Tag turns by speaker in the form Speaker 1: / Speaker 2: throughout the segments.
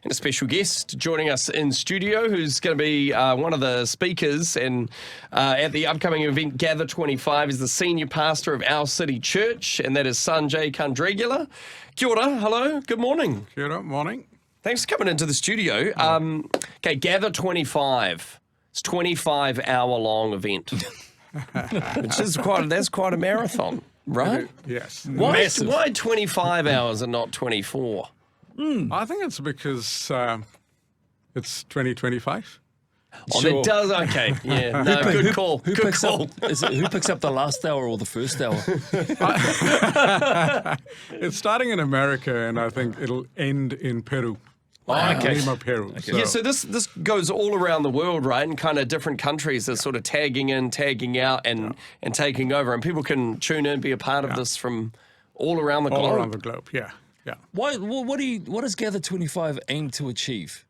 Speaker 1: And a special guest joining us in studio who's going to be one of the speakers and at the upcoming event Gather 25 is the senior pastor of Our City Church, and that is Sanjai Kandregula. Kia ora, hello, good morning.
Speaker 2: Kia ora, morning.
Speaker 1: Thanks for coming into the studio. Okay, Gather 25. It's a 25-hour-long event, which is quite a marathon, right?
Speaker 2: Yes.
Speaker 1: Why 25 hours and not 24?
Speaker 2: I think it's because it's 2025.
Speaker 1: Oh,
Speaker 3: Sure.
Speaker 1: that does, okay. Yeah, no, good call.
Speaker 3: Who
Speaker 1: Good
Speaker 3: picks
Speaker 1: call.
Speaker 3: who picks up the last hour or the first hour?
Speaker 2: It's starting in America, and I think it'll end in Peru.
Speaker 1: Okay.
Speaker 2: Lima, Peru.
Speaker 1: Yeah, so this goes all around the world, right? And kind of different countries are sort of tagging in, tagging out, and taking over. And people can tune in, be a part of this from all around the globe.
Speaker 2: All around the globe, yeah.
Speaker 3: What does Gather 25 aim to achieve?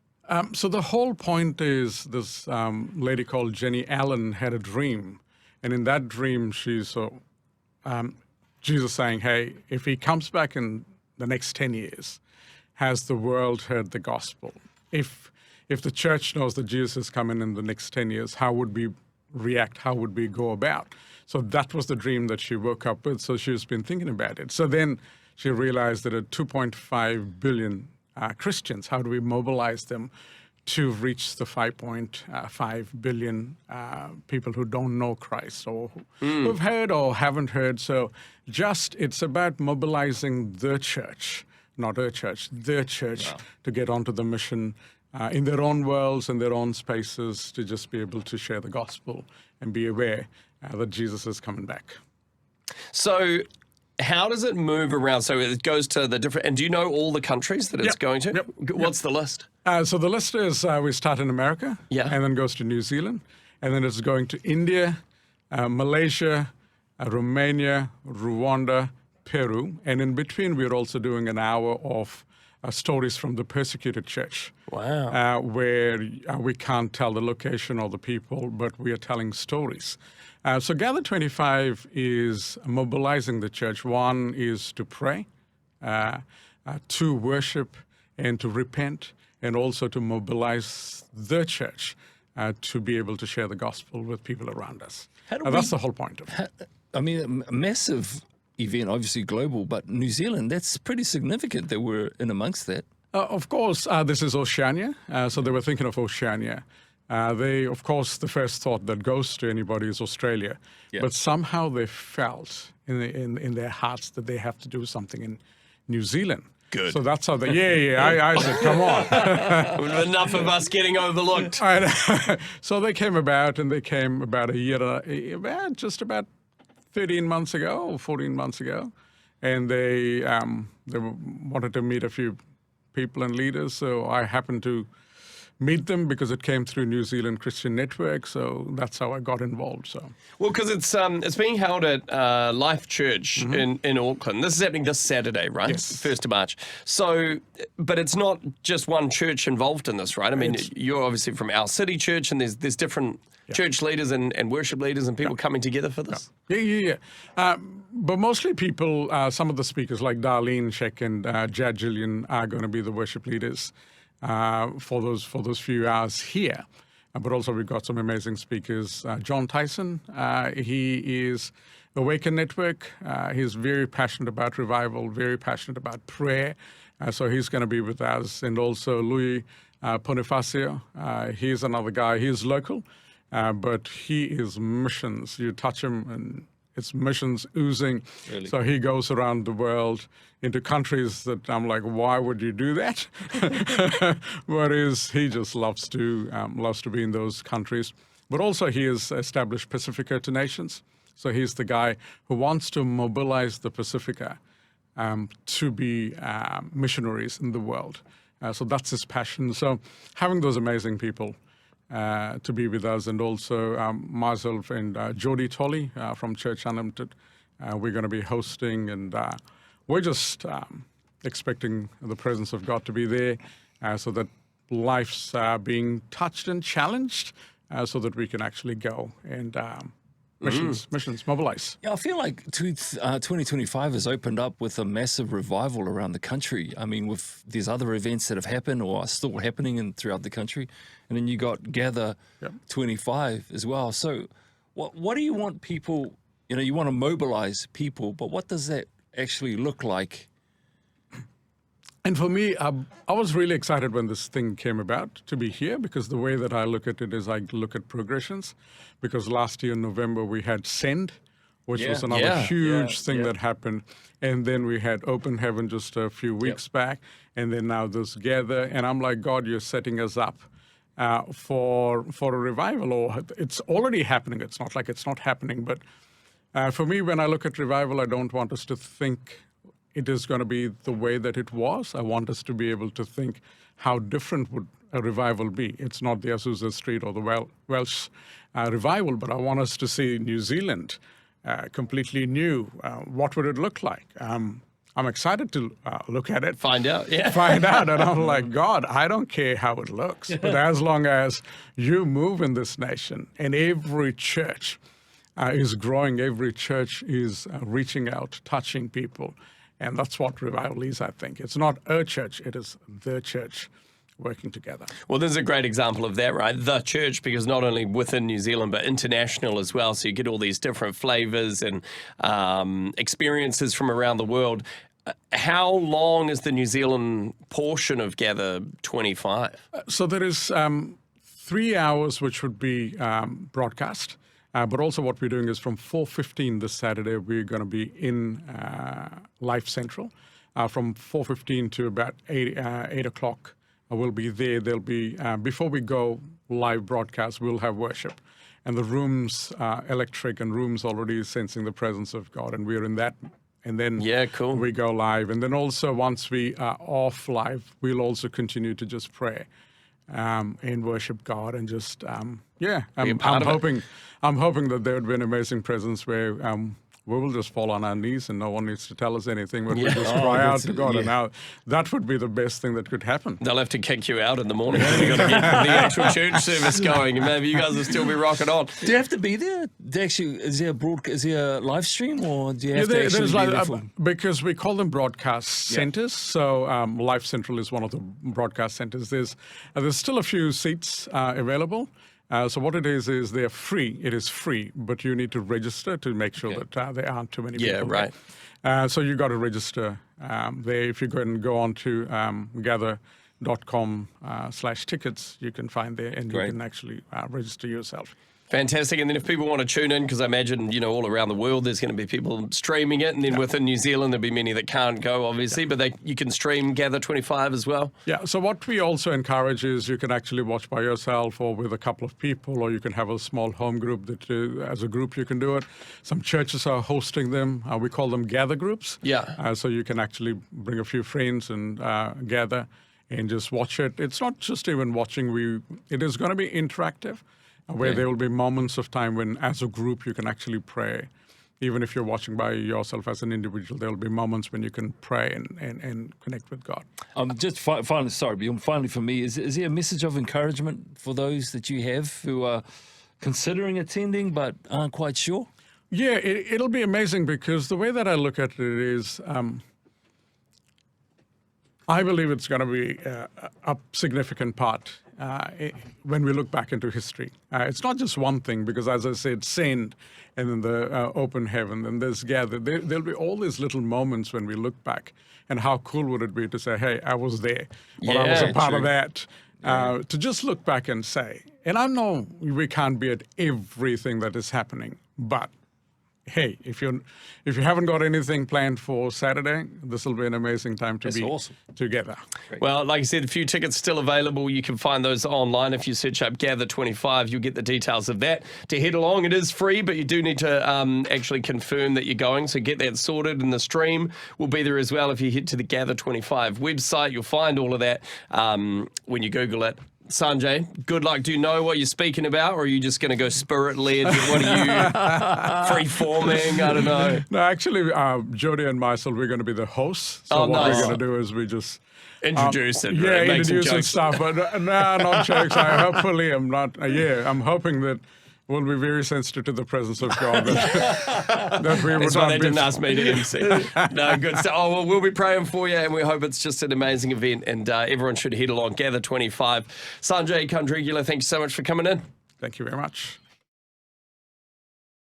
Speaker 2: So the whole point is this lady called Jenny Allen had a dream. And in that dream, she saw Jesus saying, hey, if he comes back in the next 10 years, has the world heard the gospel? If the church knows that Jesus is coming in the next 10 years, how would we react? How would we go about? So that was the dream that she woke up with. So she's been thinking about it. So then she realized that at 2.5 billion Christians, how do we mobilize them to reach the 5.5 billion people who don't know Christ or who've heard or haven't heard? So it's about mobilizing the church, not a church, the church, to get onto the mission in their own worlds, in their own spaces, to just be able to share the gospel and be aware that Jesus is coming back.
Speaker 1: So how does it move around? So it goes to the different, and do you know all the countries that it's going to? What's the list?
Speaker 2: So the list is we start in America, and then goes to New Zealand, and then it's going to India, Malaysia, Romania, Rwanda, Peru, and in between we're also doing an hour of stories from the persecuted church.
Speaker 1: Wow.
Speaker 2: Where we can't tell the location or the people, but we are telling stories. So Gather 25 is mobilizing the church. One is to pray, to worship, and to repent, and also to mobilize the church to be able to share the gospel with people around us. That's the whole point of it.
Speaker 3: I mean, a massive event, obviously global, but New Zealand, that's pretty significant that we're in amongst that.
Speaker 2: Of course, this is Oceania, so they were thinking of Oceania. Of course, the first thought that goes to anybody is Australia, but somehow they felt in their hearts that they have to do something in New Zealand.
Speaker 1: Good.
Speaker 2: So that's how I said, come on.
Speaker 1: Enough of us getting overlooked.
Speaker 2: So they came about a year, just about 13 months ago or 14 months ago, and they wanted to meet a few people and leaders, so I happened to meet them because it came through New Zealand Christian Network, so that's how I got involved. So,
Speaker 1: well, because it's being held at Life Church in Auckland. This is happening this Saturday, right?
Speaker 2: Yes.
Speaker 1: 1st of March. So, but it's not just one church involved in this, right? I mean, you're obviously from Our City Church, and there's different church leaders and worship leaders and people coming together for this.
Speaker 2: Yeah. But mostly people, some of the speakers like Darlene Sheck and Jad Gillian are going to be the worship leaders for those few hours here. But also we've got some amazing speakers. John Tyson, he is Awaken Network. He's very passionate about revival, very passionate about prayer. So he's going to be with us. And also Louis Bonifacio, he's another guy. He's local, but he is missions. You touch him and it's missions oozing.
Speaker 3: Really?
Speaker 2: So he goes around the world into countries that I'm like, why would you do that? Whereas he just loves to be in those countries. But also he has established Pacifica to Nations. So he's the guy who wants to mobilize the Pacifica to be missionaries in the world. So that's his passion. So having those amazing people to be with us, and also myself and Jody Tolley from Church Unlimited, we're going to be hosting, and we're just expecting the presence of God to be there so that lives are being touched and challenged so that we can actually go and missions, mobilize.
Speaker 3: Yeah, I feel like 2025 has opened up with a massive revival around the country. I mean, with these other events that have happened or are still happening throughout the country. And then you got Gather 25 as well. So what do you want people, you want to mobilize people, but what does that actually look like?
Speaker 2: And for me, I was really excited when this thing came about to be here, because the way that I look at it is I look at progressions. Because last year in November we had Send, which was another huge thing that happened. And then we had Open Heaven just a few weeks back. And then now this Gather. And I'm like, God, you're setting us up for a revival. Or it's already happening. It's not like it's not happening. But for me, when I look at revival, I don't want us to think it is going to be the way that it was. I want us to be able to think, how different would a revival be? It's not the Azusa Street or the Welsh revival, but I want us to see New Zealand completely new. What would it look like? I'm excited to look at it.
Speaker 1: Find out,
Speaker 2: Find out. And I'm like, God, I don't care how it looks, but as long as you move in this nation, and every church is growing, every church is reaching out, touching people. And that's what revival is, I think. It's not a church, it is the church working together.
Speaker 1: Well, this is a great example of that, right? The church, because not only within New Zealand, but international as well. So you get all these different flavors and experiences from around the world. How long is the New Zealand portion of Gather 25?
Speaker 2: So there is 3 hours which would be broadcast. But also what we're doing is from 4:15 this Saturday, we're going to be in Life Central. From 4:15 to about 8 o'clock, we'll be there. There'll be, before we go live broadcast, we'll have worship. And the room's electric, and room's already sensing the presence of God, and we're in that. And then we go live. And then also once we are off live, we'll also continue to just pray and worship God, and just I'm hoping that there would be an amazing presence where we will just fall on our knees and no one needs to tell us anything, but we just cry out to God. And now that would be the best thing that could happen.
Speaker 1: They'll have to kick you out in the morning. You've got to get the actual church service going, and maybe you guys will still be rocking on.
Speaker 3: Do you have to be there? Is there a live stream, or do you have to actually be there?
Speaker 2: Because we call them broadcast centers. So Life Central is one of the broadcast centers. There's still a few seats available. So what it is they're free. It is free, but you need to register to make sure that there aren't too many people.
Speaker 1: Yeah, right.
Speaker 2: So you got to register there. If you go on to gather.com/tickets, you can find there, and you can actually register yourself.
Speaker 1: Fantastic. And then if people want to tune in, because I imagine, all around the world, there's going to be people streaming it. And then within New Zealand, there'll be many that can't go, obviously, but you can stream Gather 25 as well.
Speaker 2: Yeah. So what we also encourage is you can actually watch by yourself or with a couple of people, or you can have a small home group that as a group you can do it. Some churches are hosting them. We call them gather groups.
Speaker 1: Yeah.
Speaker 2: So you can actually bring a few friends and gather and just watch it. It's not just even watching. It is going to be interactive, where there will be moments of time when, as a group, you can actually pray. Even if you're watching by yourself as an individual, there will be moments when you can pray and connect with God.
Speaker 3: Just finally, sorry, Bjorn, finally for me, is there a message of encouragement for those that you have who are considering attending but aren't quite sure?
Speaker 2: Yeah, it'll be amazing, because the way that I look at it is, I believe it's going to be a significant part when we look back into history. It's not just one thing, because as I said, Send, and then the Open Heaven, and there's Gather. There'll be all these little moments when we look back, and how cool would it be to say, hey, I was there, or I was a part of that. To just look back and say, and I know we can't be at everything that is happening, but hey, if you haven't got anything planned for Saturday, this will be an amazing time to be together.
Speaker 1: Great. Well, like I said, a few tickets still available. You can find those online. If you search up Gather 25, you'll get the details of that. To head along, it is free, but you do need to actually confirm that you're going, so get that sorted, and the stream will be there as well. If you head to the Gather 25 website, you'll find all of that when you Google it. Sanjay, good luck. Do you know what you're speaking about, or are you just going to go spirit-led? What are you, free-forming? I don't know.
Speaker 2: No, actually, Jody and myself, we're going to be the hosts. So what we're going to do is we just...
Speaker 1: Introduce it.
Speaker 2: Yeah,
Speaker 1: make
Speaker 2: introduce
Speaker 1: some
Speaker 2: and
Speaker 1: jokes.
Speaker 2: stuff. But no, not jokes. I'm hoping that we'll be very sensitive to the presence of God. That we would
Speaker 1: That's why
Speaker 2: not
Speaker 1: they
Speaker 2: be-
Speaker 1: didn't ask me to MC. No, good stuff. Oh, well, we'll be praying for you, and we hope it's just an amazing event, and everyone should head along. Gather 25. Sanjai Kandregula, thank you so much for coming in.
Speaker 2: Thank you very much.